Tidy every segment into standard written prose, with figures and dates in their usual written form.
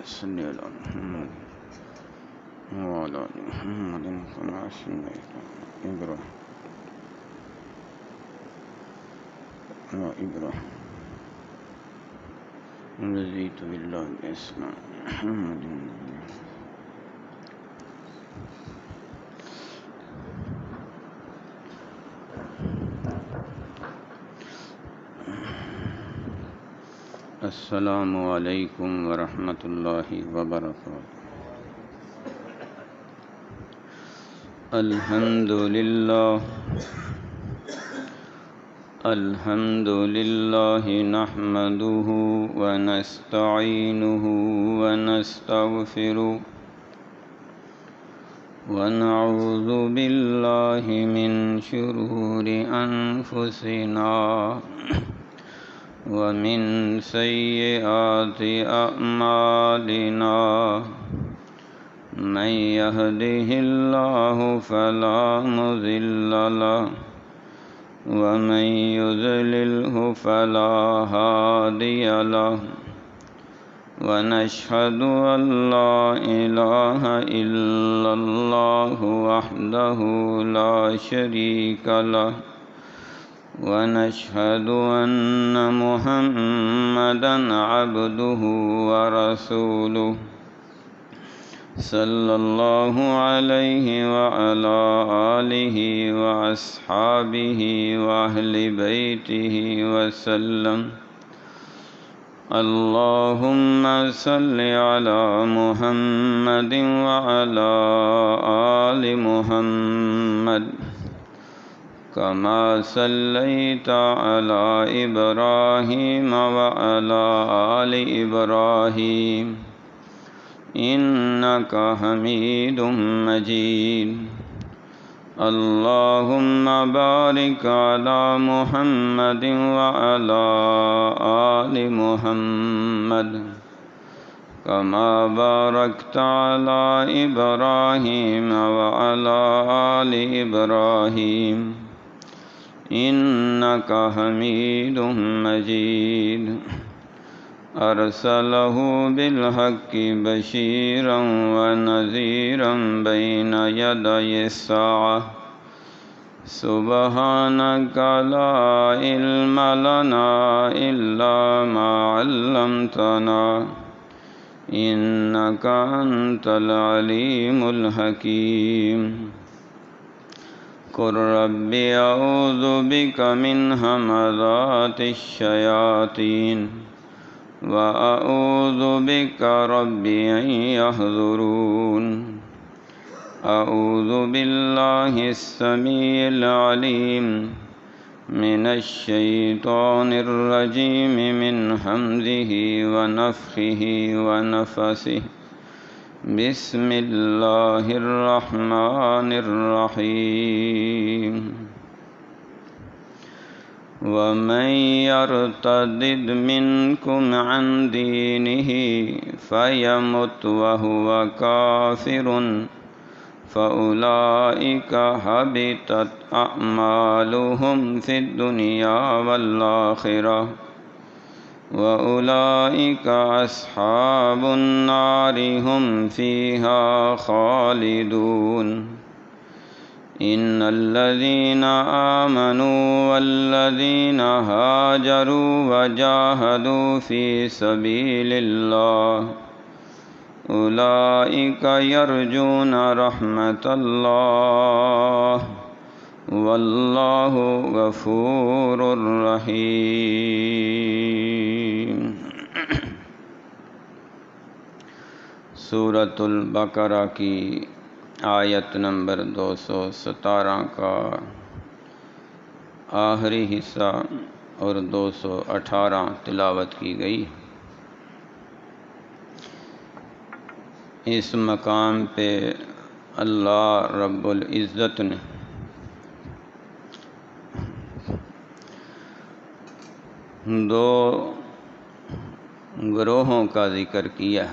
صلی اللہ محمد وعلی آل محمد كما صليت إبراهيم رضيت بالله بأسماء محمد السلام علیکم ورحمۃ اللہ وبرکاتہ۔ الحمد للہ نحمده ونستعینه ونستغفره ونعوذ باللہ من شرور انفسنا ومن سیئات اعمالنا من يهده الله فلا مضل له ومن يضلله فلا هادي له ونشهد أن لا إله إلا الله وحده لا شريك له ونشهد أن محمدًا عبده ورسوله صلى الله عليه وعلى آله وأصحابه وأهل بيته وسلم اللهم صل على محمد وعلى آل محمد كما صليت على إبراهيم وعلى آل إبراهيم إنك حميد مجيد. اللهم بارك على محمد وعلى آل محمد كما باركت على إبراهيم وعلى آل إبراهيم إنك حميد مجيد. أرسله بالحق بشيرا ونذيرا بين يدي الساعة. سبحانك لا علم لنا إلا ما علمتنا إنك أنت العليم الحكيم. قل رب أعوذ بك من همزات الشياطين وأعوذ بك رب أن يحضرون. أعوذ بالله السميع العليم من الشيطان الرجيم من همزه ونفخه ونفثه. بسم الله الرحمن الرحيم. ومن يرتد منكم عن دينه فيمت وهو كافر فأولئك حبطت أعمالهم في الدنيا والآخرة وأولئك أصحاب النار هم فيها خالدون. إن الذين آمنوا والذين هاجروا وجاهدوا في سبيل الله أولئك يرجون رحمة الله والله غفور رحيم. سورۃ البقرہ کی آیت نمبر 217 کا آخری حصہ اور 218 تلاوت کی گئی. اس مقام پہ اللہ رب العزت نے دو گروہوں کا ذکر کیا.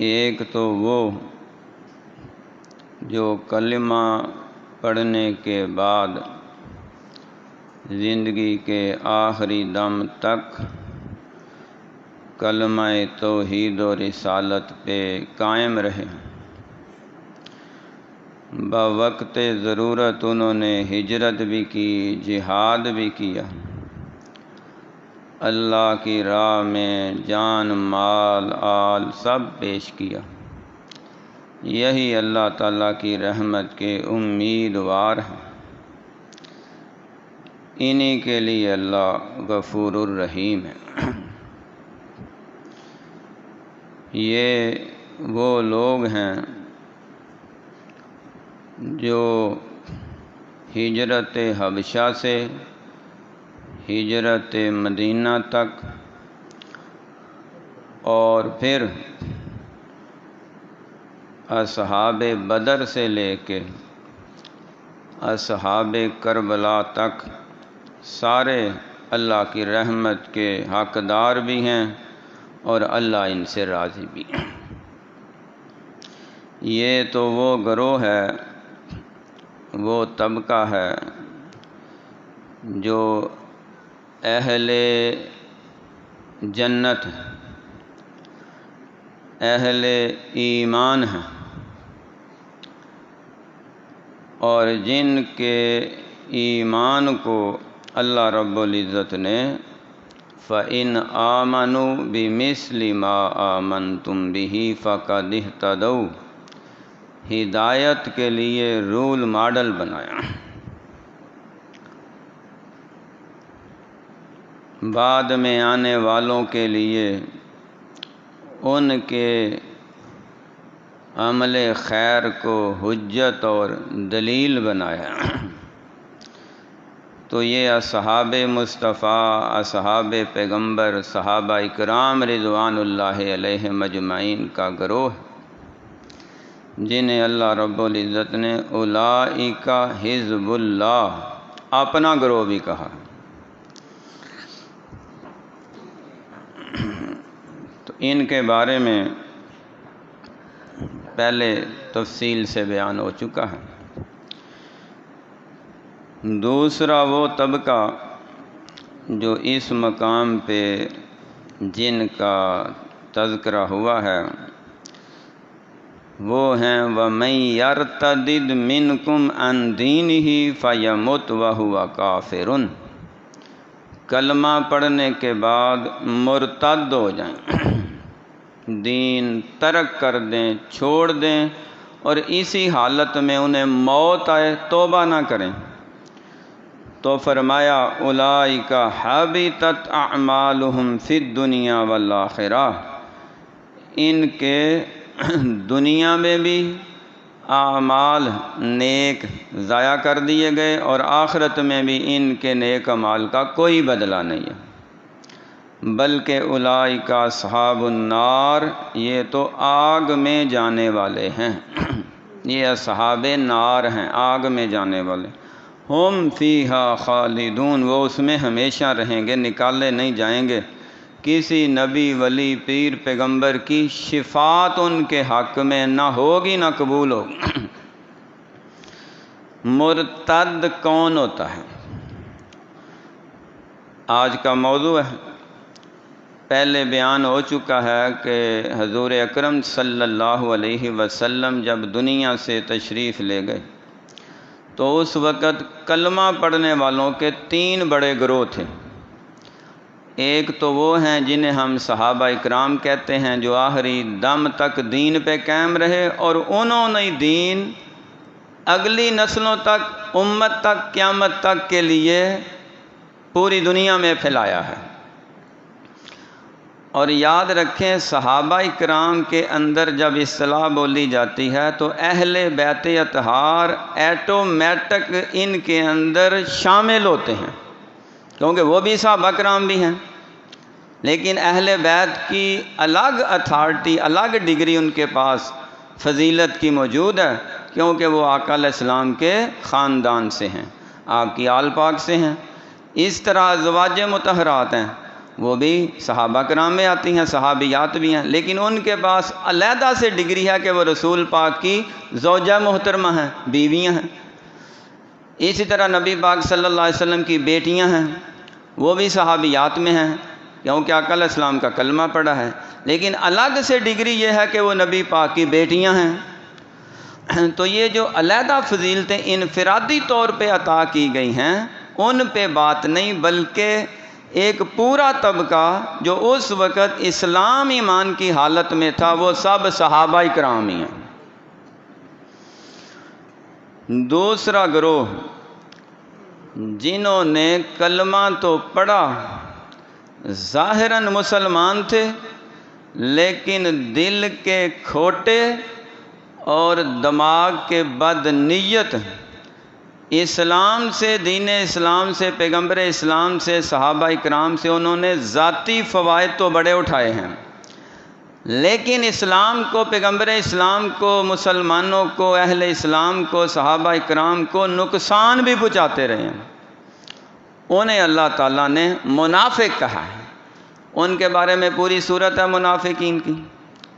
ایک تو وہ جو کلمہ پڑھنے کے بعد زندگی کے آخری دم تک کلمہ توحید و رسالت پہ قائم رہے. بوقت ضرورت انہوں نے ہجرت بھی کی، جہاد بھی کیا، اللہ کی راہ میں جان مال آل سب پیش کیا. یہی اللہ تعالیٰ کی رحمت کے امیدوار ہیں. انہی کے لیے اللہ غفور الرحیم ہے. یہ وہ لوگ ہیں جو ہجرت حبشہ سے ہجرت مدینہ تک اور پھر اصحاب بدر سے لے کے اصحاب کربلا تک سارے اللہ کی رحمت کے حقدار بھی ہیں اور اللہ ان سے راضی بھی. یہ تو وہ گروہ ہے، وہ طبقہ ہے جو اہل جنت ہے، اہل ایمان ہیں، اور جن کے ایمان کو اللہ رب العزت نے فَإِنْ آمَنُوا بِمِثْلِ مَا آمَنْتُمْ بِهِ فَقَدِ اهْتَدَوْا ہدایت کے لیے رول ماڈل بنایا. بعد میں آنے والوں کے لیے ان کے عمل خیر کو حجت اور دلیل بنایا، تو یہ اصحاب مصطفیٰ، اصحاب پیغمبر، صحابہ اکرام رضوان اللہ علیہ مجمعین کا گروہ، جنہیں اللہ رب العزت نے اولئک حزب اللہ اپنا گروہ بھی کہا۔ تو ان کے بارے میں پہلے تفصیل سے بیان ہو چکا ہے۔ دوسرا وہ طبقہ جو اس مقام پہ جن کا تذکرہ ہوا ہے وہ ہیں وَمَن يَرْتَدِدْ مِنْكُمْ عَنْ دِينِهِ فَيَمُتْ وَهُوَ كَافِرٌ، کلمہ پڑھنے کے بعد مرتد ہو جائیں، دین ترک کر دیں، چھوڑ دیں، اور اسی حالت میں انہیں موت آئے، توبہ نہ کریں، تو فرمایا اولئک حبطت اعمالہم فی الدنیا والآخرہ، ان کے دنیا میں بھی اعمال نیک ضائع کر دیے گئے اور آخرت میں بھی ان کے نیک اعمال کا کوئی بدلہ نہیں ہے، بلکہ اولئک اصحاب النار، یہ تو آگ میں جانے والے ہیں، یہ اصحاب نار ہیں، آگ میں جانے والے، ہم فیہا خالدون، وہ اس میں ہمیشہ رہیں گے، نکالے نہیں جائیں گے۔ کسی نبی ولی پیر پیغمبر کی شفاعت ان کے حق میں نہ ہوگی نہ قبول ہوگی۔ مرتد کون ہوتا ہے؟ آج کا موضوع ہے۔ پہلے بیان ہو چکا ہے کہ حضور اکرم صلی اللہ علیہ وسلم جب دنیا سے تشریف لے گئے تو اس وقت کلمہ پڑھنے والوں کے 3 بڑے گروہ تھے۔ ایک تو وہ ہیں جنہیں ہم صحابہ اکرام کہتے ہیں، جو آخری دم تک دین پہ قائم رہے اور انہوں نے دین اگلی نسلوں تک، امت تک، قیامت تک کے لیے پوری دنیا میں پھیلایا ہے۔ اور یاد رکھیں صحابہ اکرام کے اندر جب اصطلاح بولی جاتی ہے تو اہل بیت اطہار ایٹومیٹک ان کے اندر شامل ہوتے ہیں، کیونکہ وہ بھی صحابہ اکرام بھی ہیں، لیکن اہل بیت کی الگ اتھارٹی، الگ ڈگری ان کے پاس فضیلت کی موجود ہے، کیونکہ وہ آقا علیہ السلام کے خاندان سے ہیں، آپ کی آل پاک سے ہیں۔ اس طرح ازواج مطہرات ہیں، وہ بھی صحابہ کرام میں آتی ہیں، صحابیات بھی ہیں، لیکن ان کے پاس علیحدہ سے ڈگری ہے کہ وہ رسول پاک کی زوجہ محترمہ ہیں، بیویاں ہیں۔ اسی طرح نبی پاک صلی اللہ علیہ وسلم کی بیٹیاں ہیں، وہ بھی صحابیات میں ہیں، کیونکہ آقا علیہ السلام کا کلمہ پڑھا ہے، لیکن الگ سے ڈگری یہ ہے کہ وہ نبی پاک کی بیٹیاں ہیں۔ تو یہ جو علیحدہ فضیلتیں انفرادی طور پہ عطا کی گئی ہیں ان پہ بات نہیں، بلکہ ایک پورا طبقہ جو اس وقت اسلام ایمان کی حالت میں تھا وہ سب صحابہ اکرام ہی ہیں۔ دوسرا گروہ جنہوں نے کلمہ تو پڑھا، ظاہراً مسلمان تھے لیکن دل کے کھوٹے اور دماغ کے بد نیت، اسلام سے، دین اسلام سے، پیغمبر اسلام سے، صحابہ اکرام سے انہوں نے ذاتی فوائد تو بڑے اٹھائے ہیں، لیکن اسلام کو، پیغمبر اسلام کو، مسلمانوں کو، اہل اسلام کو، صحابہ اکرام کو نقصان بھی پہنچاتے رہے ہیں۔ انہیں اللہ تعالیٰ نے منافق کہا ہے، ان کے بارے میں پوری صورت ہے منافقین کی،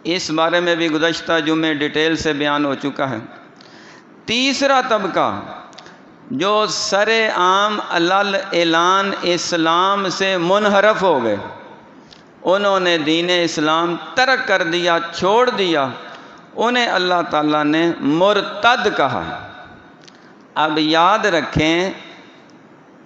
اس بارے میں بھی گزشتہ جمعے ڈیٹیل سے بیان ہو چکا ہے۔ تیسرا طبقہ جو سر عام علل اعلان اسلام سے منحرف ہو گئے، انہوں نے دین اسلام ترک کر دیا، چھوڑ دیا، انہیں اللہ تعالیٰ نے مرتد کہا۔ اب یاد رکھیں،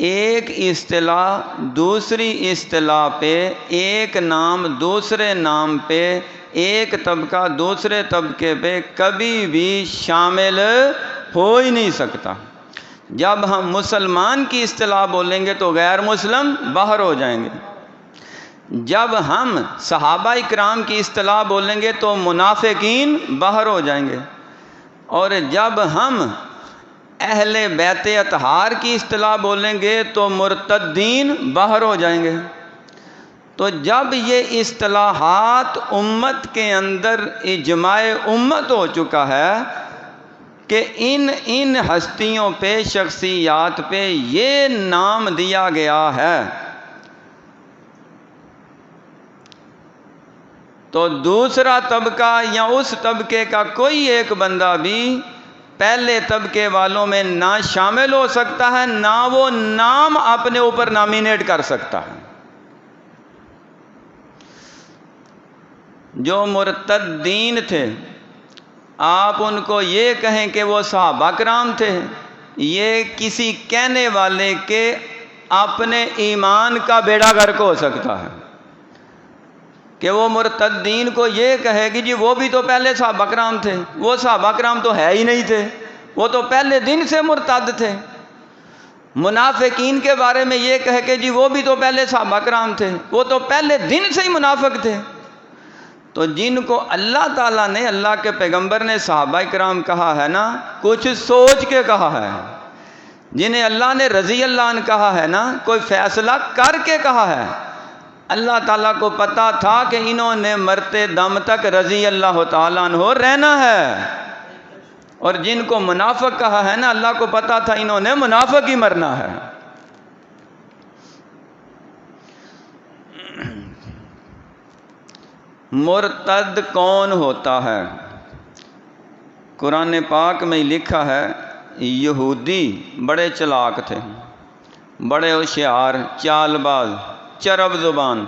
ایک اصطلاح دوسری اصطلاح پہ، ایک نام دوسرے نام پہ، ایک طبقہ دوسرے طبقے پہ کبھی بھی شامل ہو ہی نہیں سکتا۔ جب ہم مسلمان کی اصطلاح بولیں گے تو غیر مسلم باہر ہو جائیں گے، جب ہم صحابہ کرام کی اصطلاح بولیں گے تو منافقین باہر ہو جائیں گے، اور جب ہم اہل بیت اطہار کی اصطلاح بولیں گے تو مرتدین باہر ہو جائیں گے۔ تو جب یہ اصطلاحات امت کے اندر اجماع امت ہو چکا ہے کہ ان ہستیوں پہ، شخصیات پہ یہ نام دیا گیا ہے، تو دوسرا طبقہ یا اس طبقے کا کوئی ایک بندہ بھی پہلے طبقے والوں میں نہ شامل ہو سکتا ہے، نہ وہ نام اپنے اوپر نامینیٹ کر سکتا ہے۔ جو مرتدین تھے، آپ ان کو یہ کہیں کہ وہ صحابہ کرام تھے، یہ کسی کہنے والے کے اپنے ایمان کا بیڑا غرق ہو سکتا ہے کہ وہ مرتدین کو یہ کہے گی جی وہ بھی تو پہلے صحابہ کرام تھے، وہ صحابہ کرام تو ہے ہی نہیں تھے، وہ تو پہلے دن سے مرتد تھے۔ منافقین کے بارے میں یہ کہے کہ جی وہ بھی تو پہلے صحابہ کرام تھے، وہ تو پہلے دن سے ہی منافق تھے۔ تو جن کو اللہ تعالیٰ نے، اللہ کے پیغمبر نے صحابہ کرام کہا ہے نا، کچھ سوچ کے کہا ہے۔ جنہیں اللہ نے رضی اللہ عنہ کہا ہے نا، کوئی فیصلہ کر کے کہا ہے۔ اللہ تعالیٰ کو پتا تھا کہ انہوں نے مرتے دم تک رضی اللہ تعالیٰ عنہ رہنا ہے، اور جن کو منافق کہا ہے نا، اللہ کو پتا تھا انہوں نے منافق ہی مرنا ہے۔ مرتد کون ہوتا ہے؟ قرآن پاک میں لکھا ہے یہودی بڑے چلاک تھے، بڑے ہوشیار، چال باز، چرب زبان۔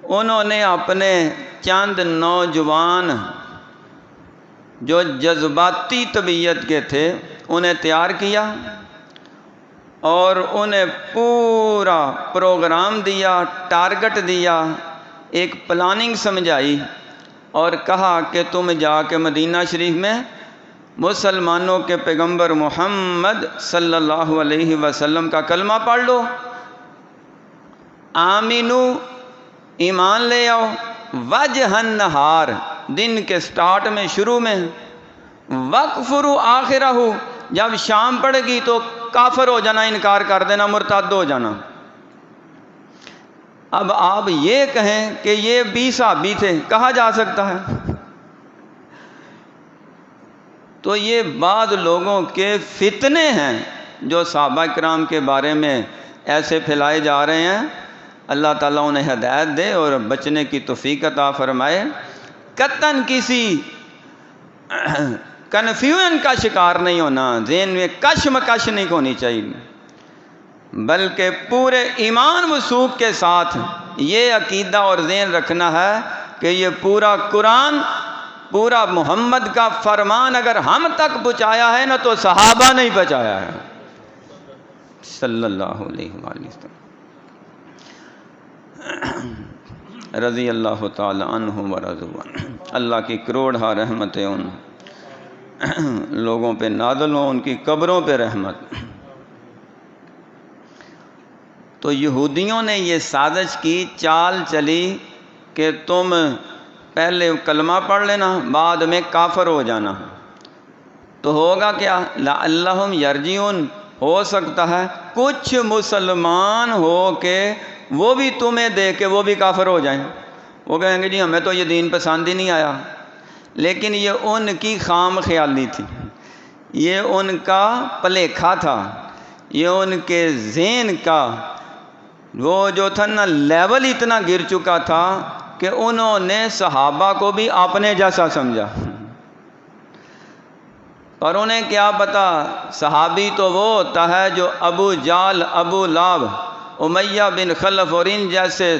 انہوں نے اپنے چند نوجوان جو جذباتی طبیعت کے تھے انہیں تیار کیا، اور انہیں پورا پروگرام دیا، ٹارگٹ دیا، ایک پلاننگ سمجھائی، اور کہا کہ تم جا کے مدینہ شریف میں مسلمانوں کے پیغمبر محمد صلی اللہ علیہ وسلم کا کلمہ پڑھ لو، آمینو، ایمان لے آؤ، وجہ النہار، دن کے سٹارٹ میں، شروع میں، وَكْفُرُوا آخِرَهُ، جب شام پڑے گی تو کافر ہو جانا، انکار کر دینا، مرتد ہو جانا۔ اب آپ یہ کہیں کہ یہ بھی صحابی تھے، کہا جا سکتا ہے؟ تو یہ بعض لوگوں کے فتنے ہیں جو صحابہ کرام کے بارے میں ایسے پھیلائے جا رہے ہیں۔ اللہ تعالیٰ انہیں ہدایت دے اور بچنے کی توفیق عطا فرمائے۔ قطعاً کسی کنفیوژن کا شکار نہیں ہونا، ذہن میں کشمکش نہیں ہونی چاہیے، بلکہ پورے ایمان وثوق کے ساتھ یہ عقیدہ اور ذہن رکھنا ہے کہ یہ پورا قرآن، پورا محمد کا فرمان اگر ہم تک پہنچایا ہے نا تو صحابہ نہیں پہنچایا ہے صلی اللہ علیہ وآلہ وسلم، رضی اللہ تعالی عنہ ورضوا عنہ۔ اللہ کی کروڑہ رحمتیں ان لوگوں پہ نازل ہوں، ان کی قبروں پہ رحمت۔ تو یہودیوں نے یہ سازش کی، چال چلی کہ تم پہلے کلمہ پڑھ لینا، بعد میں کافر ہو جانا۔ تو ہوگا کیا؟ لعلہم یرجعون، ہو سکتا ہے کچھ مسلمان ہو کے وہ بھی تمہیں دیکھ کے وہ بھی کافر ہو جائیں، وہ کہیں گے جی ہمیں تو یہ دین پسند ہی نہیں آیا۔ لیکن یہ ان کی خام خیالی تھی، یہ ان کا پلیکھا تھا، یہ ان کے ذہن کا وہ جو تھا نا لیول اتنا گر چکا تھا کہ انہوں نے صحابہ کو بھی اپنے جیسا سمجھا۔ اور انہیں کیا پتا صحابی تو وہ ہوتا ہے جو ابو جال، ابو لہب، امیہ بن خلف اور ان جیسے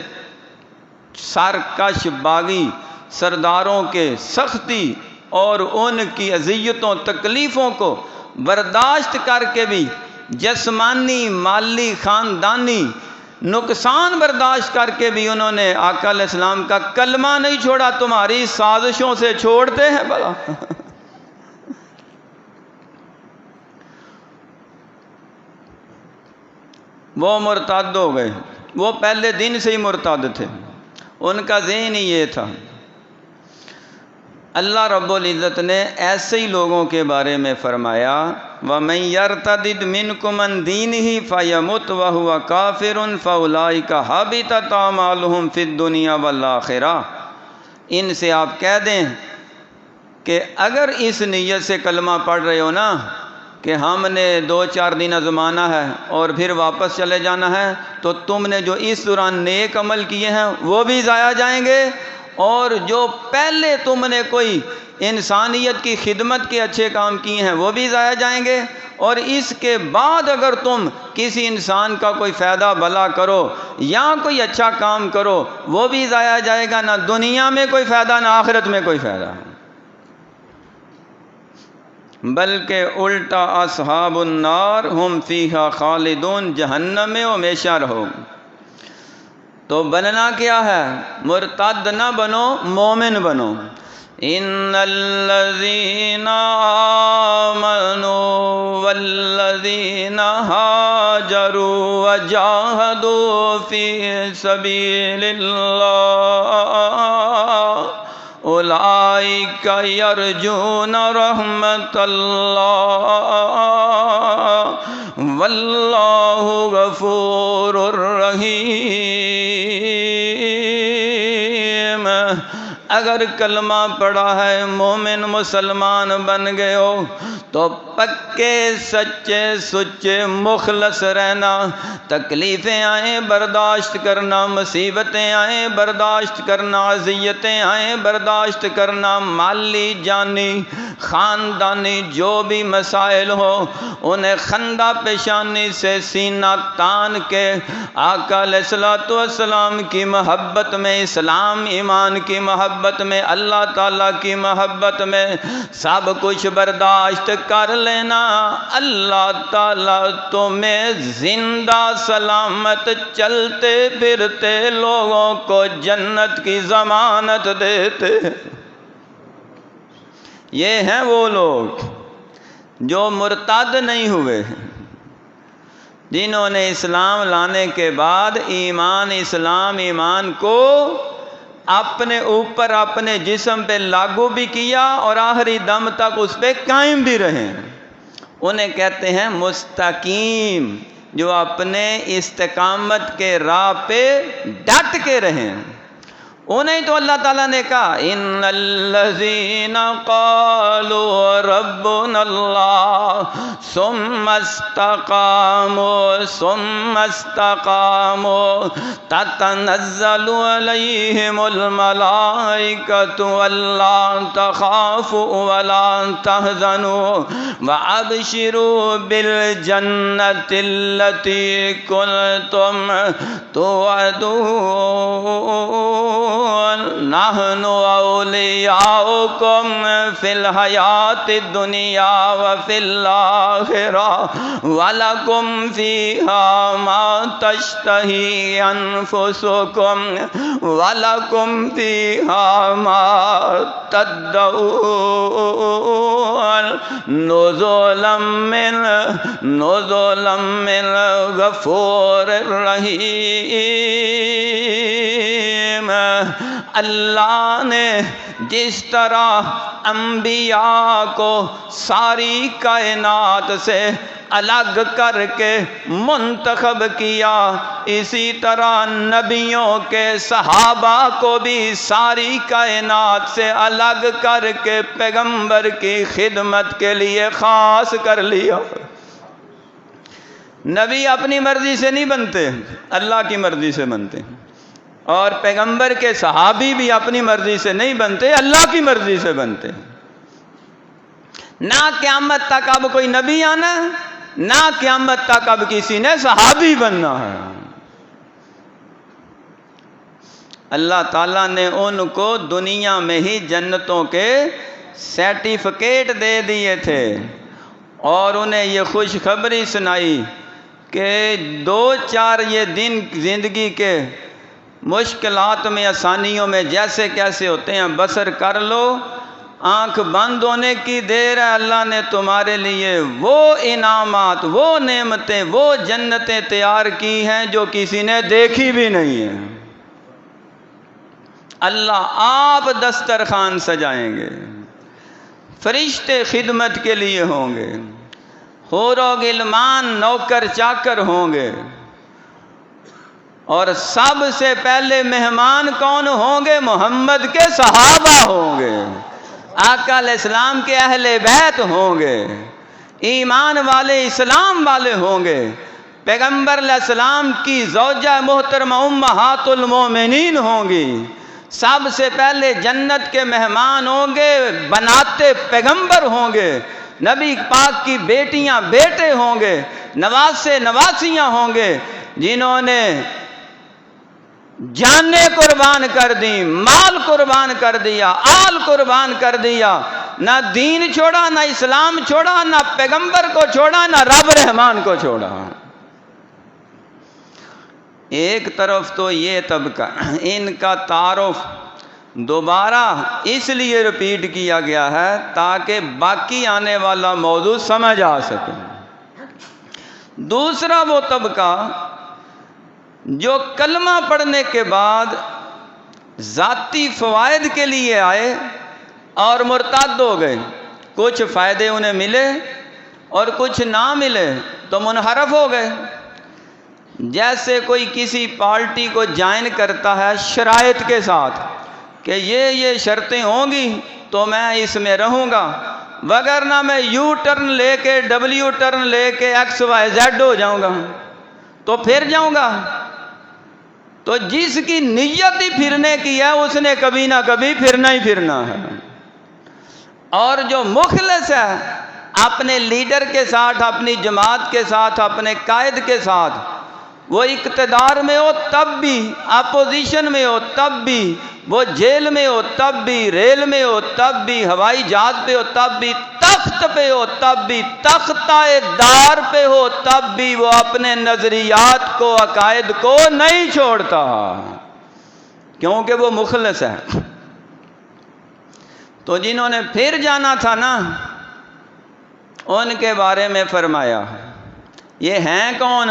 سرکش باغی سرداروں کے سختی اور ان کی اذیتوں تکلیفوں کو برداشت کر کے بھی، جسمانی، مالی، خاندانی نقصان برداشت کر کے بھی انہوں نے آقا علیہ السلام کا کلمہ نہیں چھوڑا۔ تمہاری سازشوں سے چھوڑتے ہیں بھلا؟ وہ مرتد ہو گئے، وہ پہلے دن سے ہی مرتد تھے، ان کا ذہن ہی یہ تھا۔ اللہ رب العزت نے ایسے ہی لوگوں کے بارے میں فرمایا وَمَن يَرْتَدِدْ مِنْكُمْ عَنْ دِينِهِ فَيَمُتْ وَهُوَ كَافِرٌ فَأُولَٰئِكَ حَبِطَتْ أَعْمَالُهُمْ فِي الدُّنْيَا وَالْآخِرَةِ، ان سے آپ کہہ دیں کہ اگر اس نیت سے کلمہ پڑھ رہے ہو نا کہ ہم نے 2-4 دن آزمانا ہے اور پھر واپس چلے جانا ہے، تو تم نے جو اس دوران نیک عمل کیے ہیں وہ بھی ضائع جائیں گے، اور جو پہلے تم نے کوئی انسانیت کی خدمت کے اچھے کام کیے ہیں وہ بھی ضائع جائیں گے، اور اس کے بعد اگر تم کسی انسان کا کوئی فائدہ بھلا کرو یا کوئی اچھا کام کرو وہ بھی ضائع جائے گا، نہ دنیا میں کوئی فائدہ نہ آخرت میں کوئی فائدہ، بلکہ الٹا اصحاب النار ہم فیہا خالدون، جہنم میں ہمیشہ رہو۔ تو بننا کیا ہے؟ مرتد نہ بنو، مومن بنو۔ ان الذین آمنوا والذین ہاجروا وجاہدوا فی سبیل اللہ اولئک یرجون رحمت اللہ واللہ غفور الرحیم۔ اگر کلمہ پڑھا ہے، مومن مسلمان بن گئے ہو، تو پکے سچے سچے مخلص رہنا، تکلیفیں آئیں برداشت کرنا، مصیبتیں آئیں برداشت کرنا، اذیتیں آئیں برداشت کرنا، مالی جانی خاندانی جو بھی مسائل ہو انہیں خندہ پیشانی سے سینہ تان کے آقا علیہ الصلوۃ والسلام کی محبت میں، اسلام ایمان کی محبت میں، اللہ تعالیٰ کی محبت میں سب کچھ برداشت کر لینا۔ اللہ تعالیٰ تمہیں زندہ سلامت چلتے پھرتے لوگوں کو جنت کی ضمانت دیتے۔ یہ ہیں وہ لوگ جو مرتد نہیں ہوئے، جنہوں نے اسلام لانے کے بعد اسلام ایمان کو اپنے اوپر اپنے جسم پہ لاگو بھی کیا اور آخری دم تک اس پہ قائم بھی رہے، انہیں کہتے ہیں مستقیم، جو اپنے استقامت کے راہ پہ ڈٹ کے رہیں۔ انہیں تو اللہ تعالیٰ نے کہا ان الذین قالوا ربنا اللہ ثم استقاموا تتنزل علیہم الملائکۃ الا تخافوا ولا تحزنوا وابشروا بالجنۃ التی کنتم توعدون نحن اولیاؤکم فی الحیات الدنیا وفی الآخرہ ولکم فیہا ما تشتہی انفسکم ولکم فیہا ما تدعون نزلا من غفور الرحیم۔ اللہ نے جس طرح انبیاء کو ساری کائنات سے الگ کر کے منتخب کیا، اسی طرح نبیوں کے صحابہ کو بھی ساری کائنات سے الگ کر کے پیغمبر کی خدمت کے لیے خاص کر لیا۔ نبی اپنی مرضی سے نہیں بنتے، اللہ کی مرضی سے بنتے، اور پیغمبر کے صحابی بھی اپنی مرضی سے نہیں بنتے، اللہ کی مرضی سے بنتے۔ نہ قیامت تک اب کوئی نبی آنا، نہ قیامت تک اب کسی نے صحابی بننا ہے۔ اللہ تعالیٰ نے ان کو دنیا میں ہی جنتوں کے سرٹیفکیٹ دے دیے تھے، اور انہیں یہ خوشخبری سنائی کہ 2-4 یہ دن زندگی کے مشکلات میں آسانیوں میں جیسے کیسے ہوتے ہیں بسر کر لو، آنکھ بند ہونے کی دیر ہے، اللہ نے تمہارے لیے وہ انعامات، وہ نعمتیں، وہ جنتیں تیار کی ہیں جو کسی نے دیکھی بھی نہیں ہے۔ اللہ آپ دسترخوان سجائیں گے، فرشتے خدمت کے لیے ہوں گے، حور و غلمان نوکر چاکر ہوں گے، اور سب سے پہلے مہمان کون ہوں گے؟ محمد کے صحابہ ہوں گے، آقا علیہ السلام کے اہل بیت ہوں گے، ایمان والے اسلام والے ہوں گے، پیغمبر علیہ السلام کی زوجہ محترمہ امہات المومنین ہوں گی، سب سے پہلے جنت کے مہمان ہوں گے، بناتے پیغمبر ہوں گے، نبی پاک کی بیٹیاں بیٹے ہوں گے، نواسے نواسیاں ہوں گے، جنہوں نے جانیں قربان کر دی، مال قربان کر دیا، آل قربان کر دیا، نہ دین چھوڑا، نہ اسلام چھوڑا، نہ پیغمبر کو چھوڑا، نہ رب رحمان کو چھوڑا۔ ایک طرف تو یہ طبقہ، ان کا تعارف دوبارہ اس لیے ریپیٹ کیا گیا ہے تاکہ باقی آنے والا موضوع سمجھ آ سکے۔ دوسرا وہ طبقہ جو کلمہ پڑھنے کے بعد ذاتی فوائد کے لیے آئے اور مرتد ہو گئے، کچھ فائدے انہیں ملے اور کچھ نہ ملے تو منحرف ہو گئے۔ جیسے کوئی کسی پارٹی کو جوائن کرتا ہے شرائط کے ساتھ کہ یہ شرطیں ہوں گی تو میں اس میں رہوں گا، وگرنہ میں یو ٹرن لے کے ڈبلیو ٹرن لے کے ایکس وائی زیڈ ہو جاؤں گا تو پھر جاؤں گا۔ تو جس کی نیت ہی پھرنے کی ہے اس نے کبھی نہ کبھی پھرنا ہی پھرنا ہے، اور جو مخلص ہے اپنے لیڈر کے ساتھ، اپنی جماعت کے ساتھ، اپنے قائد کے ساتھ، وہ اقتدار میں ہو تب بھی، اپوزیشن میں ہو تب بھی، وہ جیل میں ہو تب بھی، ریل میں ہو تب بھی، ہوائی جہاز پہ ہو تب بھی، تخت پہ ہو تب بھی، تختہ دار پہ ہو تب بھی، وہ اپنے نظریات کو، عقائد کو نہیں چھوڑتا، کیونکہ وہ مخلص ہے۔ تو جنہوں نے پھر جانا تھا نا، ان کے بارے میں فرمایا یہ ہیں کون؟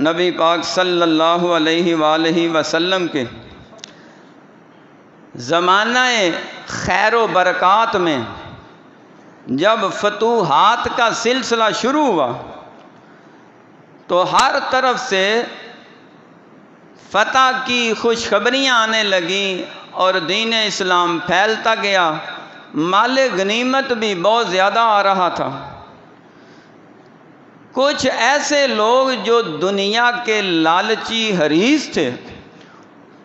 نبی پاک صلی اللہ علیہ وآلہ وسلم کے زمانہ خیر و برکات میں جب فتوحات کا سلسلہ شروع ہوا تو ہر طرف سے فتح کی خوشخبریاں آنے لگیں اور دین اسلام پھیلتا گیا، مال غنیمت بھی بہت زیادہ آ رہا تھا۔ کچھ ایسے لوگ جو دنیا کے لالچی حریص تھے،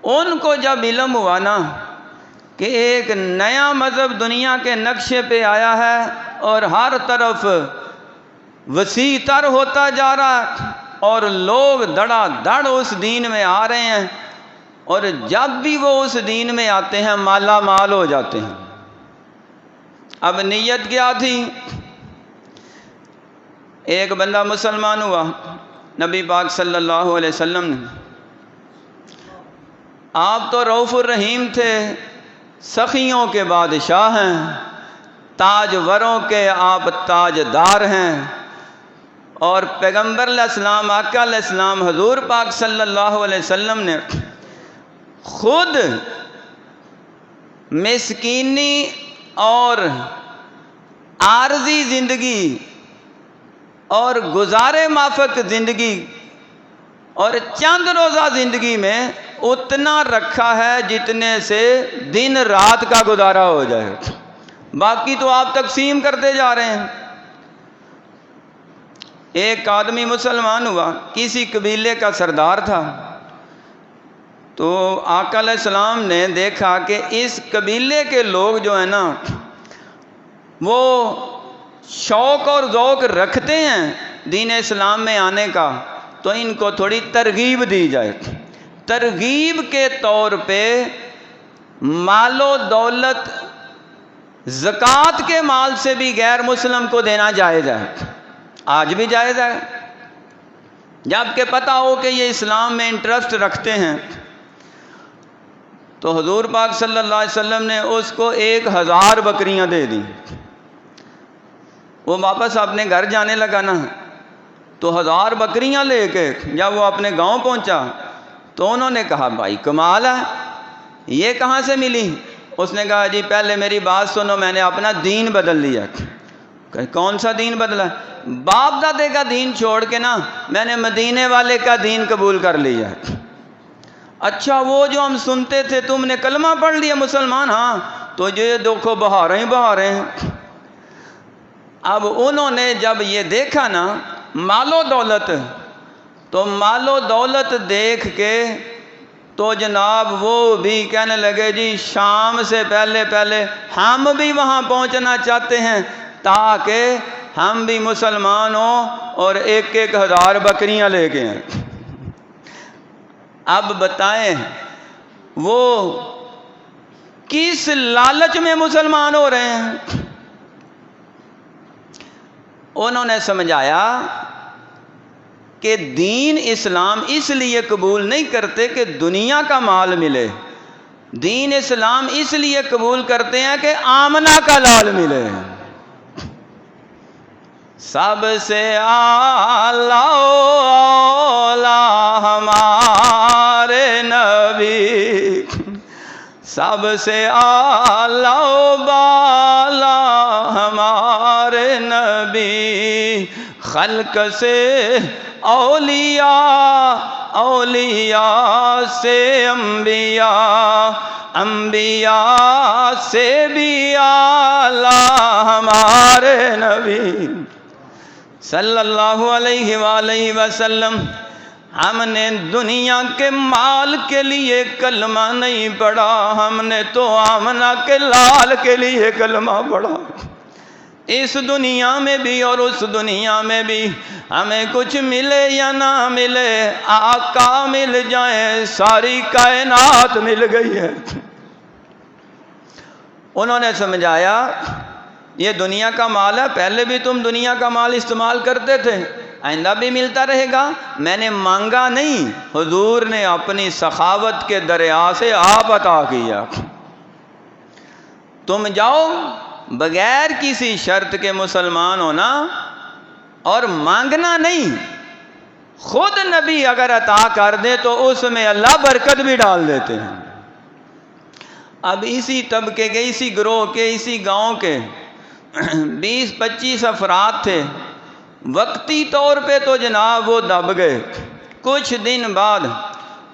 ان کو جب علم ہوا نا کہ ایک نیا مذہب دنیا کے نقشے پہ آیا ہے اور ہر طرف وسیع تر ہوتا جا رہا ہے اور لوگ دڑا دڑ اس دین میں آ رہے ہیں، اور جب بھی وہ اس دین میں آتے ہیں مالا مال ہو جاتے ہیں۔ اب نیت کیا تھی؟ ایک بندہ مسلمان ہوا، نبی پاک صلی اللہ علیہ وسلم نے، آپ تو رؤوف الرحیم تھے، سخیوں کے بادشاہ ہیں، تاجوروں کے آپ تاجدار ہیں، اور پیغمبر علیہ السلام، آقا علیہ السلام، حضور پاک صلی اللہ علیہ وسلم نے خود مسکینی اور عارضی زندگی اور گزارے مافک زندگی اور چند روزہ زندگی میں اتنا رکھا ہے جتنے سے دن رات کا گزارا ہو جائے، باقی تو آپ تقسیم کرتے جا رہے ہیں۔ ایک آدمی مسلمان ہوا، کسی قبیلے کا سردار تھا، تو آقا علیہ السلام نے دیکھا کہ اس قبیلے کے لوگ جو ہیں نا وہ شوق اور ذوق رکھتے ہیں دین اسلام میں آنے کا، تو ان کو تھوڑی ترغیب دی جائے۔ ترغیب کے طور پہ مال و دولت زکوٰۃ کے مال سے بھی غیر مسلم کو دینا جائز ہے، آج بھی جائز ہے، جب کہ پتہ ہو کہ یہ اسلام میں انٹرسٹ رکھتے ہیں۔ تو حضور پاک صلی اللہ علیہ وسلم نے اس کو 1000 بکریاں دے دیں۔ وہ واپس اپنے گھر جانے لگا نا، تو 1000 بکریاں لے کے جب وہ اپنے گاؤں پہنچا تو انہوں نے کہا بھائی کمال ہے، یہ کہاں سے ملی؟ اس نے کہا جی پہلے میری بات سنو، میں نے اپنا دین بدل لیا۔ کہ کون سا دین بدلا؟ باپ دادے کا دین چھوڑ کے نا میں نے مدینے والے کا دین قبول کر لیا۔ اچھا وہ جو ہم سنتے تھے تم نے کلمہ پڑھ لیا مسلمان؟ ہاں، تو یہ دیکھو بہاریں ہیں۔ اب انہوں نے جب یہ دیکھا نا مال و دولت، تو مال و دولت دیکھ کے تو جناب وہ بھی کہنے لگے جی شام سے پہلے ہم بھی وہاں پہنچنا چاہتے ہیں تاکہ ہم بھی مسلمان ہوں اور 1000 بکریاں لے کے ہیں۔ اب بتائیں وہ کس لالچ میں مسلمان ہو رہے ہیں؟ انہوں نے سمجھایا کہ دین اسلام اس لیے قبول نہیں کرتے کہ دنیا کا مال ملے، دین اسلام اس لیے قبول کرتے ہیں کہ آمنہ کا لال ملے۔ سب سے اعلیٰ اولا ہمارے نبی، سب سے اعلیٰ بالا ہمارے نبی، خلق سے اولیاء، اولیاء سے انبیاء، انبیاء سے بھی اعلیٰ ہمارے نبی صلی اللہ علیہ وآلہ وسلم۔ ہم نے دنیا کے مال کے لیے کلمہ نہیں پڑھا، ہم نے تو آمنہ کے لال کے لیے کلمہ پڑھا۔ اس دنیا میں بھی اور اس دنیا میں بھی ہمیں کچھ ملے یا نہ ملے، آقا مل جائیں ساری کائنات مل گئی ہے۔ انہوں نے سمجھایا یہ دنیا کا مال ہے، پہلے بھی تم دنیا کا مال استعمال کرتے تھے، آئندہ بھی ملتا رہے گا، میں نے مانگا نہیں، حضور نے اپنی سخاوت کے دریا سے آپ عطا کیا۔ تم جاؤ بغیر کسی شرط کے مسلمان ہونا اور مانگنا نہیں، خود نبی اگر عطا کر دے تو اس میں اللہ برکت بھی ڈال دیتے ہیں۔ اب اسی طبقے کے، اسی گروہ کے، اسی گاؤں کے 20-25 افراد تھے، وقتی طور پہ تو جناب وہ دب گئے، کچھ دن بعد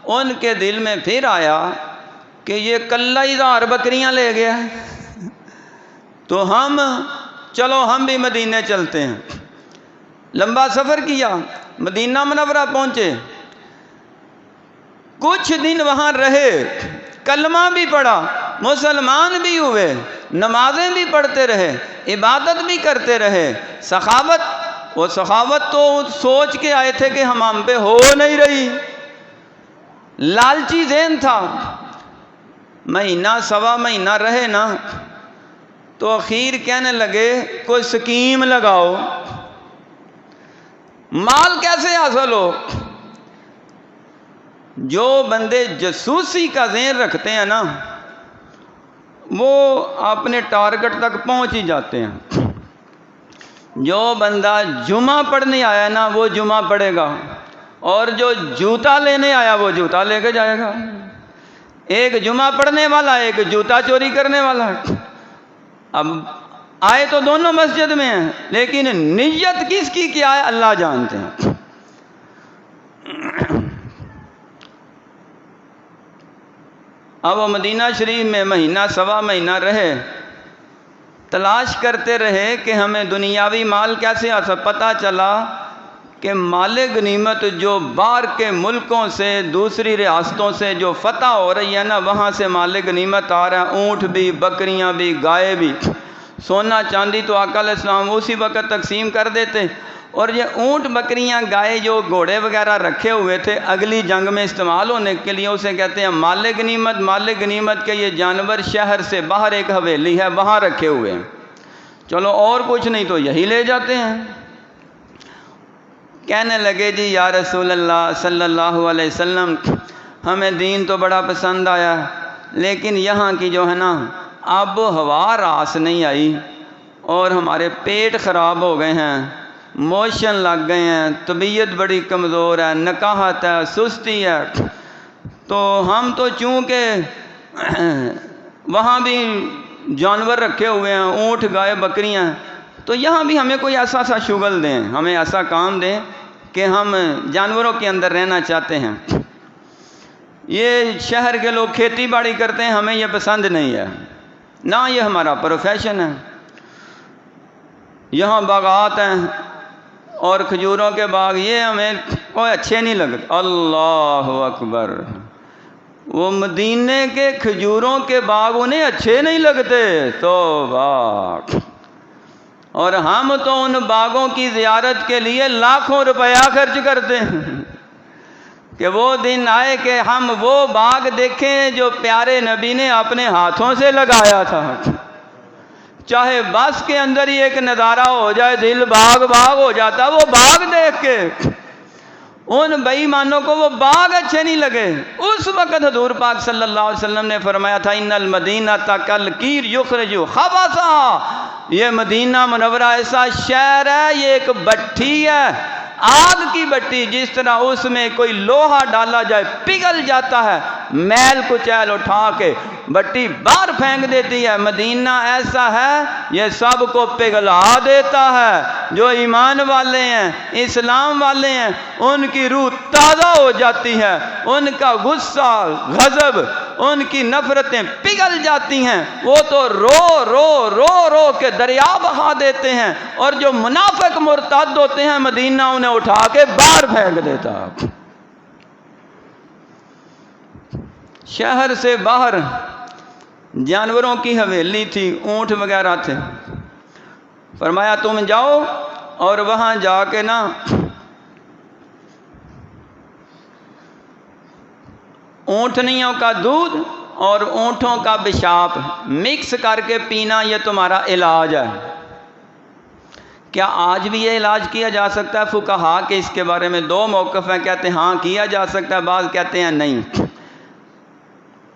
ان کے دل میں پھر آیا کہ یہ کلہ 1000 بکریاں لے گیا ہے، تو چلو ہم بھی مدینے چلتے ہیں۔ لمبا سفر کیا، مدینہ منورہ پہنچے، کچھ دن وہاں رہے، کلمہ بھی پڑھا، مسلمان بھی ہوئے، نمازیں بھی پڑھتے رہے، عبادت بھی کرتے رہے، وہ سخاوت تو سوچ کے آئے تھے کہ ہم پہ ہو نہیں رہی، لالچی ذہن تھا۔ مہینہ سوا مہینہ رہے نا تو اخیر کہنے لگے کوئی سکیم لگاؤ، مال کیسے حاصل ہو۔ جو بندے جاسوسی کا ذہن رکھتے ہیں نا وہ اپنے ٹارگٹ تک پہنچ ہی جاتے ہیں۔ جو بندہ جمعہ پڑھنے آیا نا وہ جمعہ پڑھے گا، اور جو جوتا لینے آیا وہ جوتا لے کے جائے گا۔ ایک جمعہ پڑھنے والا، ایک جوتا چوری کرنے والا۔ اب آئے تو دونوں مسجد میں ہیں، لیکن نیت کس کی کیا ہے اللہ جانتے ہیں۔ اب وہ مدینہ شریف میں مہینہ سوا مہینہ رہے، تلاش کرتے رہے کہ ہمیں دنیاوی مال کیسے حاصل۔ پتہ چلا کہ مال غنیمت جو باہر کے ملکوں سے، دوسری ریاستوں سے جو فتح ہو رہی ہے نا، وہاں سے مال غنیمت آ رہا ہے، اونٹ بھی، بکریاں بھی، گائے بھی، سونا چاندی تو آقا علیہ السلام اسی وقت تقسیم کر دیتے۔ اور یہ اونٹ، بکریاں، گائے، جو گھوڑے وغیرہ رکھے ہوئے تھے اگلی جنگ میں استعمال ہونے کے لیے، اسے کہتے ہیں مال غنیمت۔ مال غنیمت کے یہ جانور شہر سے باہر ایک حویلی ہے وہاں رکھے ہوئے ہیں، چلو اور کچھ نہیں تو یہی لے جاتے ہیں۔ کہنے لگے جی یا رسول اللہ صلی اللہ علیہ وسلم، ہمیں دین تو بڑا پسند آیا، لیکن یہاں کی جو ہے نا آب و ہوا راس نہیں آئی اور ہمارے پیٹ خراب ہو گئے ہیں، موشن لگ گئے ہیں، طبیعت بڑی کمزور ہے، نکاہت ہے، سستی ہے، تو ہم تو چونکہ وہاں بھی جانور رکھے ہوئے ہیں، اونٹ گائے بکریاں، تو یہاں بھی ہمیں کوئی ایسا شغل دیں، ہمیں ایسا کام دیں کہ ہم جانوروں کے اندر رہنا چاہتے ہیں۔ یہ شہر کے لوگ کھیتی باڑی کرتے ہیں، ہمیں یہ پسند نہیں ہے، نہ یہ ہمارا پروفیشن ہے۔ یہاں باغات ہیں اور کھجوروں کے باغ، یہ ہمیں کوئی اچھے نہیں لگتے۔ اللہ اکبر! وہ مدینے کے کھجوروں کے باغ انہیں اچھے نہیں لگتے، توبہ! اور ہم تو ان باغوں کی زیارت کے لیے لاکھوں روپیہ خرچ کرتے ہیں کہ وہ دن آئے کہ ہم وہ باغ دیکھیں جو پیارے نبی نے اپنے ہاتھوں سے لگایا تھا۔ چاہے بس کے اندر ہی ایک نظارہ ہو جائے، دل باغ باغ ہو جاتا وہ باغ دیکھ کے۔ ان بے ایمانوں کو وہ باغ اچھے نہیں لگے۔ اس وقت حضور پاک صلی اللہ علیہ وسلم نے فرمایا تھا ان المدینہ کالکیر یخرج خبثا، یہ مدینہ منورہ ایسا شہر ہے، یہ ایک بھٹی ہے، آگ کی بھٹی، جس طرح اس میں کوئی لوہا ڈالا جائے پگھل جاتا ہے، میل کچیل اٹھا کے بھٹی باہر پھینک دیتی ہے، مدینہ ایسا ہے یہ سب کو پگھلا دیتا ہے۔ جو ایمان والے ہیں، اسلام والے ہیں، ان کی روح تازہ ہو جاتی ہے، ان کا غصہ، غضب، ان کی نفرتیں پگھل جاتی ہیں، وہ تو رو رو رو رو کے دریا بہا دیتے ہیں، اور جو منافق مرتد ہوتے ہیں مدینہ انہیں اٹھا کے باہر پھینک دیتا۔ شہر سے باہر جانوروں کی حویلی تھی، اونٹ وغیرہ تھے، فرمایا تم جاؤ اور وہاں جا کے نا اونٹنیوں کا دودھ اور اونٹوں کا پیشاب مکس کر کے پینا، یہ تمہارا علاج ہے۔ کیا آج بھی یہ علاج کیا جا سکتا ہے؟ فقہا کے اس کے بارے میں دو موقف ہیں، کہتے ہیں ہاں کیا جا سکتا ہے، بعض کہتے ہیں نہیں۔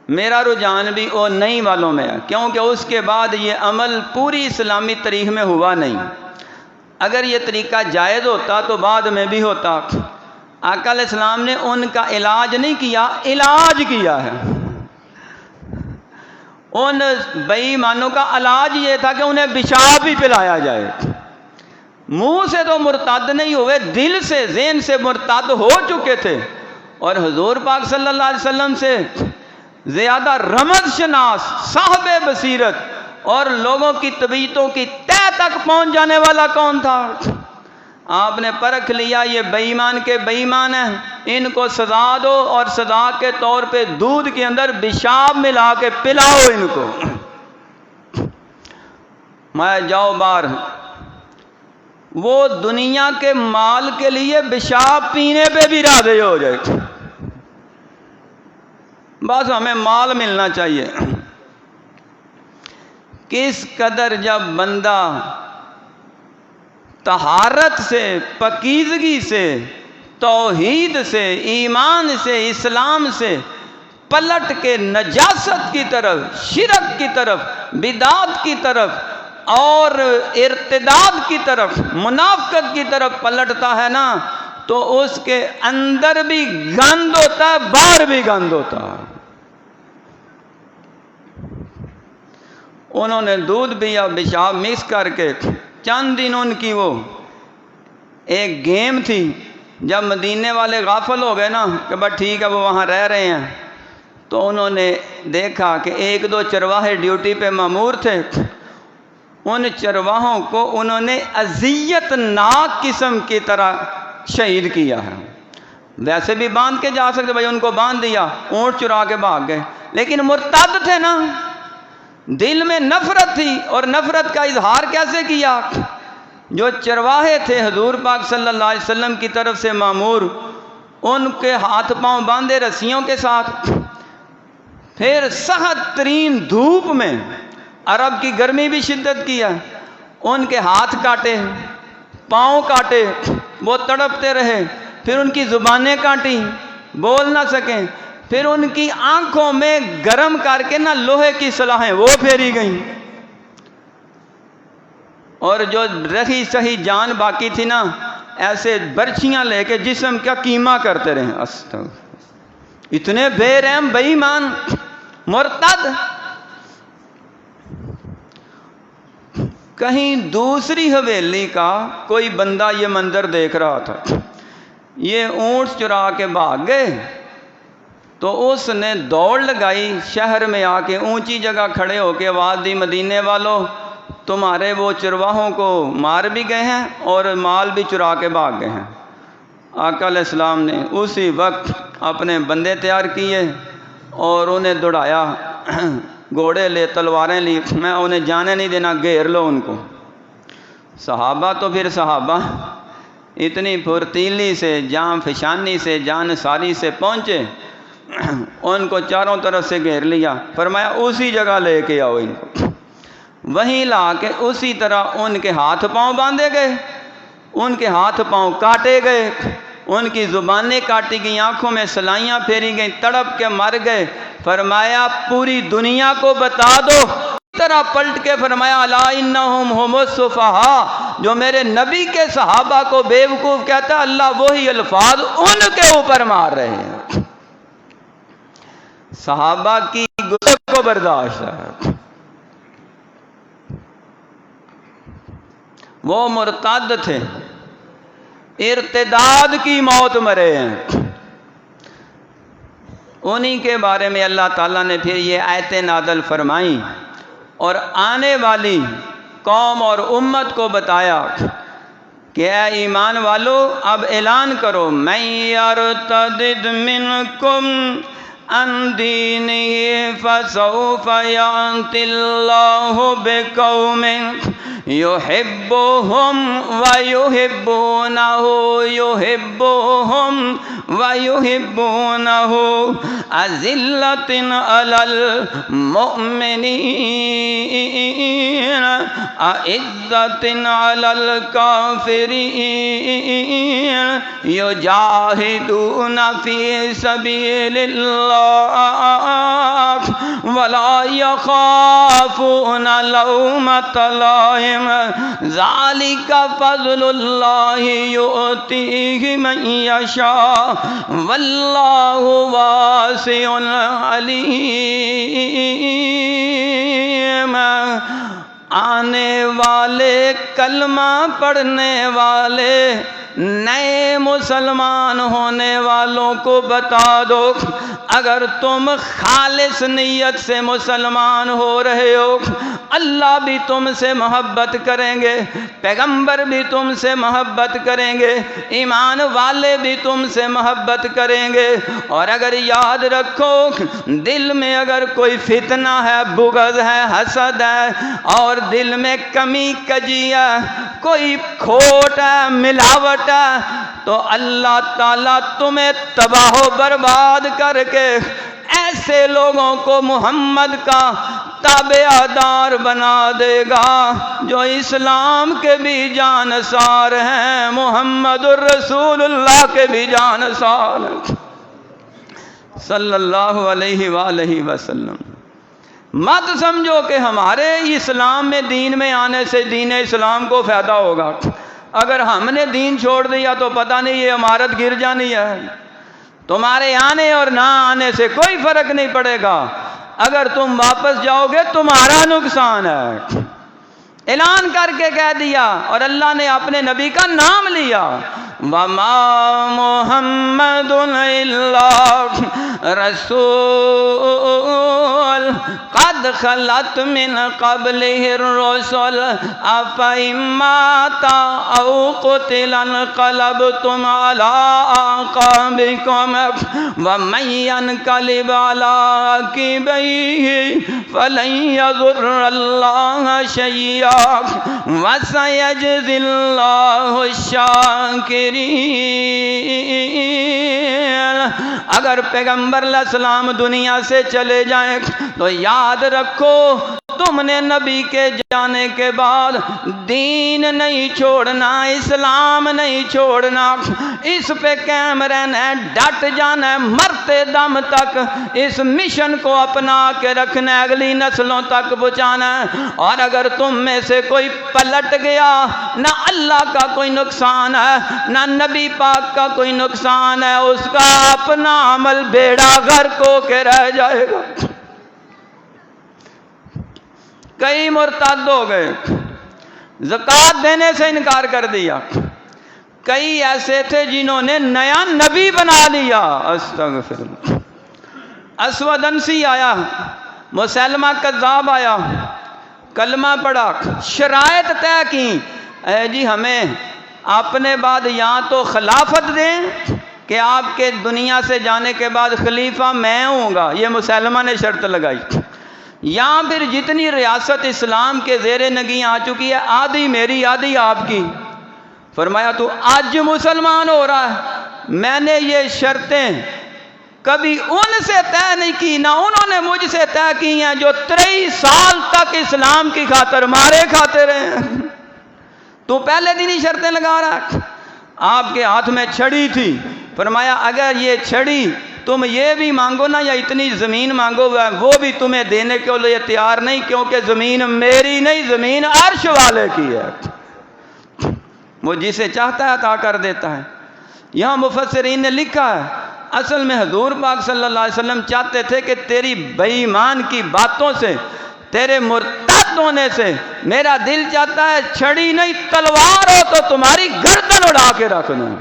میرا رجحان بھی وہ نہیں والوں میں ہے، کیونکہ اس کے بعد یہ عمل پوری اسلامی تاریخ میں ہوا نہیں۔ اگر یہ طریقہ جائز ہوتا تو بعد میں بھی ہوتا۔ آقا علیہ السلام نے ان کا علاج نہیں کیا، علاج کیا ہے۔ ان بے ایمانوں کا علاج یہ تھا کہ انہیں پیشاب بھی پلایا جائے۔ منہ سے تو مرتد نہیں ہوئے، دل سے، ذہن سے مرتد ہو چکے تھے، اور حضور پاک صلی اللہ علیہ وسلم سے زیادہ رمض شناس، صاحب بصیرت اور لوگوں کی طبیعتوں کی تہ تک پہنچ جانے والا کون تھا؟ آپ نے پرکھ لیا یہ بے ایمان کے بے ایمان ہیں، ان کو سزا دو، اور سزا کے طور پہ دودھ کے اندر پیشاب ملا کے پلاؤ ان کو۔ میں جاؤ باہر، وہ دنیا کے مال کے لیے پیشاب پینے پہ بھی راضی ہو جائے، بس ہمیں مال ملنا چاہیے۔ کس قدر جب بندہ طہارت سے، پاکیزگی سے، توحید سے، ایمان سے، اسلام سے پلٹ کے نجاست کی طرف، شرک کی طرف، بدعات کی طرف اور ارتداد کی طرف، منافقت کی طرف پلٹتا ہے نا، تو اس کے اندر بھی گند ہوتا ہے، باہر بھی گند ہوتا ہے۔ انہوں نے دودھ بھی یا پیشاب مکس کر کے چند دن ان کی وہ ایک گیم تھی، جب مدینے والے غافل ہو گئے نا کہ بس ٹھیک ہے وہ وہاں رہ رہے ہیں، تو انہوں نے دیکھا کہ ایک دو چرواہے ڈیوٹی پہ مامور تھے، ان چرواہوں کو انہوں نے اذیت ناک قسم کی طرح شہید کیا ہے۔ ویسے بھی باندھ کے جا سکتے، بھائی ان کو باندھ دیا، اونٹ چرا کے بھاگ گئے، لیکن مرتد تھے نا، دل میں نفرت تھی، اور نفرت کا اظہار کیسے کیا؟ جو چرواہے تھے حضور پاک صلی اللہ علیہ وسلم کی طرف سے مامور، ان کے ہاتھ پاؤں باندھے رسیوں کے ساتھ، پھر سخت ترین دھوپ میں، عرب کی گرمی بھی شدت کی ہے، ان کے ہاتھ کاٹے، پاؤں کاٹے، وہ تڑپتے رہے، پھر ان کی زبانیں کاٹی، بول نہ سکیں، پھر ان کی آنکھوں میں گرم کر کے نہ لوہے کی سلاخیں وہ پھیری گئیں، اور جو رہی صحیح جان باقی تھی نا ایسے برچیاں لے کے جسم کا کیما کرتے رہے۔ استغفر، اتنے بے رحم بے ایمان مرتد۔ کہیں دوسری حویلی کا کوئی بندہ یہ منظر دیکھ رہا تھا، یہ اونٹ چرا کے بھاگ گئے تو اس نے دوڑ لگائی، شہر میں آ کے اونچی جگہ کھڑے ہو کے آواز دی، مدینے والوں تمہارے وہ چرواہوں کو مار بھی گئے ہیں اور مال بھی چرا کے بھاگ گئے ہیں۔ آقا علیہ السلام نے اسی وقت اپنے بندے تیار کیے اور انہیں دوڑایا، گھوڑے لے تلواریں لی، میں انہیں جانے نہیں دینا، گھیر لو ان کو۔ صحابہ تو پھر صحابہ اتنی پھرتیلی سے، جان فشانی سے، جان ساری سے پہنچے، ان کو چاروں طرف سے گھیر لیا، فرمایا اسی جگہ لے کے آؤ ان کو۔ وہیں لا کے اسی طرح ان کے ہاتھ پاؤں باندھے گئے، ان کے ہاتھ پاؤں کاٹے گئے، ان کی زبانیں کاٹی گئیں، آنکھوں میں سلائیاں پھیری گئیں، تڑپ کے مر گئے۔ فرمایا پوری دنیا کو بتا دو، اس طرح پلٹ کے فرمایا الا انہم ھم السفہاء، جو میرے نبی کے صحابہ کو بیوقوف کہتا ہے، اللہ وہی الفاظ ان کے اوپر مار رہے ہیں۔ صحابہ کی غصے کو برداشت ہے، وہ مرتد تھے، ارتداد کی موت مرے ہیں۔ انہی کے بارے میں اللہ تعالیٰ نے پھر یہ آیتیں نازل فرمائیں اور آنے والی قوم اور امت کو بتایا کہ اے ایمان والو اب اعلان کرو، من یرتد منکم عن دینہ فسوف یأتی اللہ بقوم یحبہم ویحبونہ یحبہم ویحبونہ اذلۃ علی المؤمنین اعزۃ علی الکافرین یجاہدون فی سبیل اللہ ولا یخافون لومۃ لائم ذالک فضل اللہ یؤتیہ من یشاء واللہ واسع علیم۔ آنے والے کلمہ پڑھنے والے نئے مسلمان ہونے والوں کو بتا دو، اگر تم خالص نیت سے مسلمان ہو رہے ہو، اللہ بھی تم سے محبت کریں گے، پیغمبر بھی تم سے محبت کریں گے، ایمان والے بھی تم سے محبت کریں گے، اور اگر یاد رکھو دل میں اگر کوئی فتنہ ہے، بغض ہے، حسد ہے، اور دل میں کمی کجی ہے، کوئی کھوٹ ہے، ملاوٹ ہے، تو اللہ تعالیٰ تمہیں تباہ و برباد کر کے ایسے لوگوں کو محمد کا تابع دار بنا دے گا جو اسلام کے بھی جانثار ہیں، محمد الرسول اللہ کے بھی جانثار ہیں صلی اللہ علیہ وآلہ وسلم۔ مت سمجھو کہ ہمارے اسلام میں دین میں آنے سے دین اسلام کو فائدہ ہوگا، اگر ہم نے دین چھوڑ دیا تو پتہ نہیں یہ عمارت گر جانی ہے، تمہارے آنے اور نہ آنے سے کوئی فرق نہیں پڑے گا، اگر تم واپس جاؤ گے تمہارا نقصان ہے۔ اعلان کر کے کہہ دیا، اور اللہ نے اپنے نبی کا نام لیا، وَمَا مُحَمَّدٌ إِلَّا رَسُولٌ قَدْ خَلَتْ مِنْ قَبْلِهِ الرُّسُلُ أَفَإِن مَّاتَ أَوْ قُتِلَ انقلبتم عَلَىٰ أَعْقَابِكُمْ وَمَن يَنقَلِبْ عَلَىٰ عَقِبَيْهِ فَلَن يَضُرَّ اللَّهَ شَيْئًا وَسَيَجْزِي اللَّهُ الشَّاكِرِينَ۔ اگر پیغمبر علیہ السلام دنیا سے چلے جائیں تو یاد رکھو تم نے نبی کے جانے کے بعد دین نہیں چھوڑنا، اسلام نہیں چھوڑنا، اس پہ قائم رہنا ہے، ڈٹ جانا ہے، مرتے دم تک اس مشن کو اپنا کے رکھنا ہے، اگلی نسلوں تک پہنچانا ہے۔ اور اگر تم میں سے کوئی پلٹ گیا، نہ اللہ کا کوئی نقصان ہے نہ نبی پاک کا کوئی نقصان ہے، اس کا اپنا عمل بیڑا غرق ہو کے رہ جائے گا۔ کئی مرتد ہو گئے، زکوٰۃ دینے سے انکار کر دیا، کئی ایسے تھے جنہوں نے نیا نبی بنا لیا۔ استغفر اللہ۔ اسود انسی آیا، مسلمہ کذاب آیا، کلمہ پڑھا، شرائط طے کی، اے جی ہمیں اپنے بعد یا تو خلافت دیں کہ آپ کے دنیا سے جانے کے بعد خلیفہ میں ہوں گا، یہ مسلمہ نے شرط لگائی، یا پھر جتنی ریاست اسلام کے زیر نگیں آ چکی ہے آدھی میری آدھی آپ کی۔ فرمایا تو آج مسلمان ہو رہا ہے، میں نے یہ شرطیں کبھی ان سے طے نہیں کی، نہ انہوں نے مجھ سے طے کی ہیں جو 23 سال تک اسلام کی خاطر مارے کھاتے رہے ہیں۔ تو پہلے دن ہی شرطیں لگا رہا ہے۔ آپ کے ہاتھ میں چھڑی تھی، فرمایا اگر یہ چھڑی تم یہ بھی مانگو نا یا اتنی زمین مانگو وہ بھی تمہیں دینے کے لیے تیار نہیں، کیونکہ زمین میری نہیں، زمین عرش والے کی ہے، وہ جسے چاہتا ہے عطا کر دیتا ہے۔ یہاں مفسرین نے لکھا ہے اصل میں حضور پاک صلی اللہ علیہ وسلم چاہتے تھے کہ تیری بے ایمان کی باتوں سے، تیرے مرتد ہونے سے میرا دل چاہتا ہے چھڑی نہیں تلوار ہو تو تمہاری گردن اڑا کے رکھ دوں،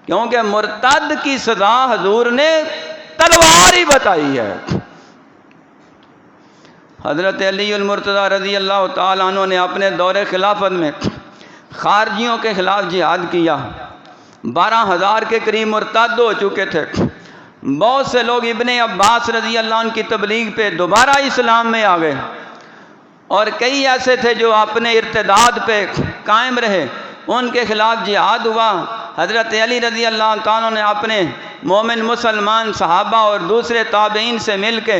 کیونکہ مرتد کی سزا حضور نے تلوار ہی بتائی ہے۔ حضرت علی المرتضی رضی اللہ تعالیٰ عنہ نے اپنے دور خلافت میں خارجیوں کے خلاف جہاد کیا، 12,000 کے قریب مرتد ہو چکے تھے۔ بہت سے لوگ ابن عباس رضی اللہ عنہ کی تبلیغ پہ دوبارہ اسلام میں آ گئے، اور کئی ایسے تھے جو اپنے ارتداد پہ قائم رہے، ان کے خلاف جہاد ہوا۔ حضرت علی رضی اللہ تعالیٰ نے اپنے مومن مسلمان صحابہ اور دوسرے تابعین سے مل کے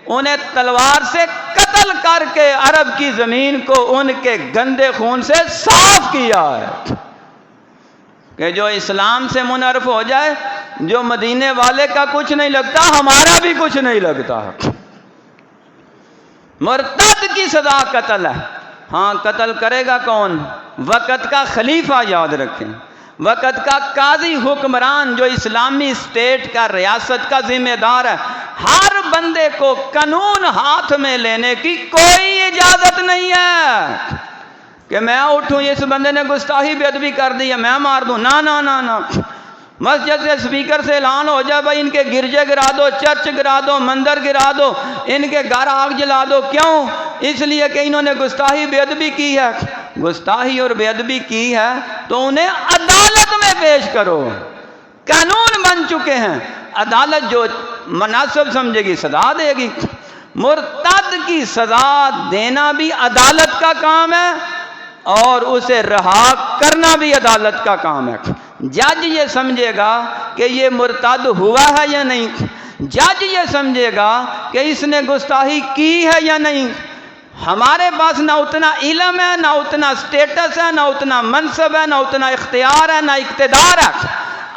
انہیں تلوار سے قتل کر کے عرب کی زمین کو ان کے گندے خون سے صاف کیا ہے کہ جو اسلام سے منحرف ہو جائے، جو مدینے والے کا کچھ نہیں لگتا ہمارا بھی کچھ نہیں لگتا۔ مرتد کی سزا قتل ہے۔ ہاں قتل کرے گا کون؟ وقت کا خلیفہ، یاد رکھیں، وقت کا قاضی حکمران جو اسلامی اسٹیٹ کا، ریاست کا ذمہ دار ہے۔ ہر بندے کو قانون ہاتھ میں لینے کی کوئی اجازت نہیں ہے کہ میں اٹھوں اس بندے نے گستاخی بے ادبی کر دی ہے میں مار دوں، نہ نہ نہ نہ۔ مسجد سے اسپیکر سے اعلان ہو جائے بھائی ان کے گرجے گرا دو، چرچ گرا دو، مندر گرا دو، ان کے گھر آگ جلا دو، کیوں؟ اس لیے کہ انہوں نے گستاخی بے ادبی کی ہے۔ گستاخی اور بے ادبی کی ہے تو انہیں عدالت میں پیش کرو، قانون بن چکے ہیں، عدالت جو مناسب سمجھے گی سزا دے گی۔ مرتد کی سزا دینا بھی عدالت کا کام ہے اور اسے رہا کرنا بھی عدالت کا کام ہے۔ جج یہ سمجھے گا کہ یہ مرتد ہوا ہے یا نہیں، جج یہ سمجھے گا کہ اس نے گستاخی کی ہے یا نہیں۔ ہمارے پاس نہ اتنا علم ہے، نہ اتنا سٹیٹس ہے، نہ اتنا منصب ہے، نہ اتنا اختیار ہے، نہ اقتدار ہے۔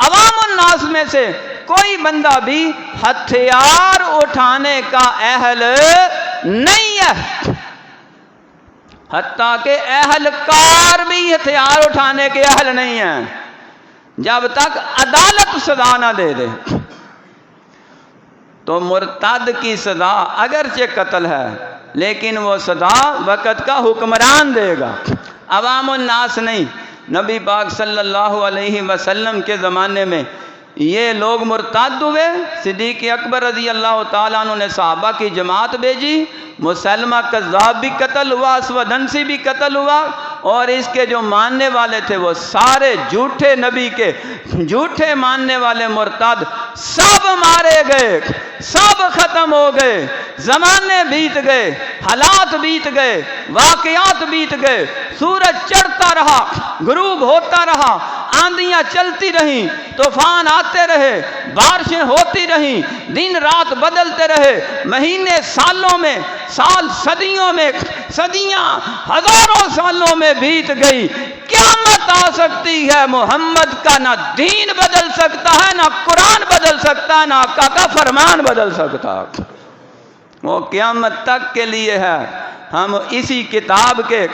عوام الناس میں سے کوئی بندہ بھی ہتھیار اٹھانے کا اہل نہیں ہے، حتیٰ کہ اہلکار بھی ہتھیار اٹھانے کے اہل نہیں ہیں جب تک عدالت سزا نہ دے دے۔ تو مرتد کی سزا اگرچہ قتل ہے لیکن وہ سزا وقت کا حکمران دے گا، عوام الناس نہیں۔ نبی پاک صلی اللہ علیہ وسلم کے زمانے میں یہ لوگ مرتد ہوئے، صدیق اکبر رضی اللہ تعالیٰ عنہ نے صحابہ کی جماعت بھیجی، مسلمہ کذاب بھی قتل ہوا، اسود انسی بھی قتل ہوا، اور اس کے جو ماننے والے تھے وہ سارے جھوٹے نبی کے جھوٹے ماننے والے مرتد سب مارے گئے، سب ختم ہو گئے۔ زمانے بیت گئے، حالات بیت گئے، واقعات بیت گئے، سورج چڑھتا رہا، غروب ہوتا رہا، آندیاں چلتی رہیں، طوفان آتے رہے، بارشیں ہوتی رہیں، دن رات بدلتے رہے، مہینے سالوں میں، سال صدیوں میں، صدیاں ہزاروں سالوں میں بیت گئی، قیامت آ سکتی ہے، محمد کا نہ دین بدل سکتا ہے، نہ قرآن بدل سکتا ہے، نہ آقا کا فرمان بدل سکتا، وہ قیامت تک کے لیے ہے۔ ہم اسی کتاب کے،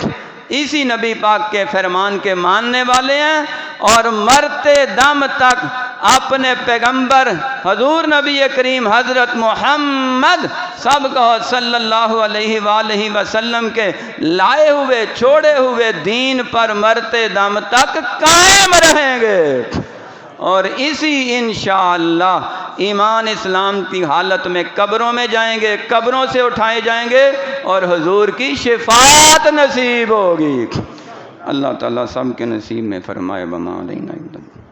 اسی نبی پاک کے فرمان کے ماننے والے ہیں، اور مرتے دم تک اپنے پیغمبر حضور نبی کریم حضرت محمد سب کو صلی اللہ علیہ وآلہ وسلم کے لائے ہوئے چھوڑے ہوئے دین پر مرتے دم تک قائم رہیں گے، اور اسی انشاءاللہ ایمان اسلام کی حالت میں قبروں میں جائیں گے، قبروں سے اٹھائے جائیں گے، اور حضور کی شفاعت نصیب ہوگی۔ اللہ تعالیٰ سب کے نصیب میں فرمائے۔ وما علینا الا البلاغ۔